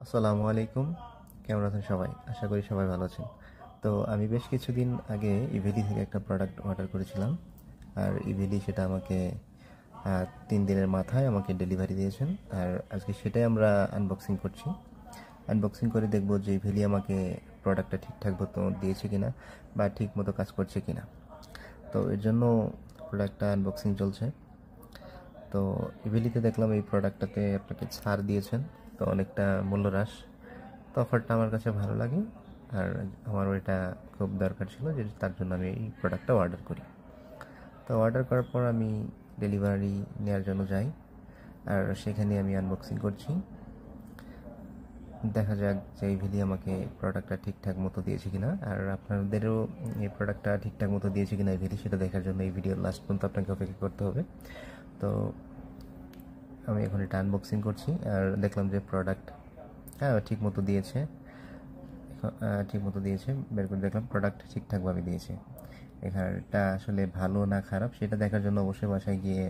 আসসালামু আলাইকুম। কেমন আছেন সবাই? আশা করি সবাই ভালো আছেন। তো আমি বেশ কিছুদিন আগে ইভেলি থেকে একটা প্রোডাক্ট অর্ডার করেছিলাম। আর ইভেলি সেটা আমাকে ৩ দিনের মাথায় আমাকে ডেলিভারি দিয়েছেন। আর আজকে সেটাই আমরা আনবক্সিং করছি। আনবক্সিং করে দেখব যে ইভেলি আমাকে প্রোডাক্টটা ঠিকঠাক মতো দিয়েছে কিনা বা ঠিক মতো কাজ করছে কিনা। তো এর জন্য প্রোডাক্টটা আনবক্সিং চলছে। তো ইভেলিতে দেখলাম এই প্রোডাক্টটাতে আপনাকে ছাড় দিয়েছেন, তো অনেকটা মূল্য হ্রাস। তো অফারটা আমার কাছে ভালো লাগে, আর আমার ওইটা খুব দরকার ছিল, যে তার জন্য আমি এই প্রোডাক্টটা অর্ডার করি। তো অর্ডার করার পর আমি ডেলিভারি নেওয়ার জন্য যাই, আর সেখানে আমি আনবক্সিং করছি। দেখা যাক যে ইভিলি আমাকে প্রোডাক্টটা ঠিকঠাক মতো দিয়েছে কিনা, আর আপনাদেরও এই প্রোডাক্টটা ঠিকঠাক মতো দিয়েছে কিনা ইভিলি, সেটা দেখার জন্য এই ভিডিওর লাস্ট পর্যন্ত আপনাকে অপেক্ষা করতে হবে। তো আমি এখন এটা আনবক্সিং করছি, আর দেখলাম যে প্রোডাক্ট ঠিক মতো দিয়েছে। ঠিক মতো দিয়েছে, বের করে দেখলাম প্রোডাক্ট ঠিকঠাকভাবে দিয়েছে। এখানটা আসলে ভালো না খারাপ সেটা দেখার জন্য অবশ্যই বাসায় গিয়ে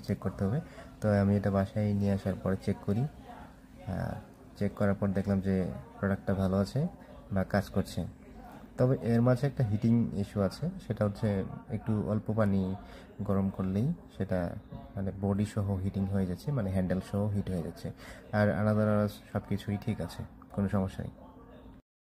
চেক করতে হবে। তো আমি এটা বাসায় নিয়ে আসার পরে চেক করি। চেক করার পর দেখলাম যে প্রোডাক্টটা ভালো আছে বা কাজ করছে। তবে এর মাঝে একটা হিটিং ইস্যু আছে, সেটা হচ্ছে একটু অল্প পানি গরম করলেই সেটা মানে বডি সহ হিটিং হয়ে যাচ্ছে, মানে হ্যান্ডেল সহ হিট হয়ে যাচ্ছে। আর আলাদা সব কিছুই ঠিক আছে, কোনো সমস্যা নেই।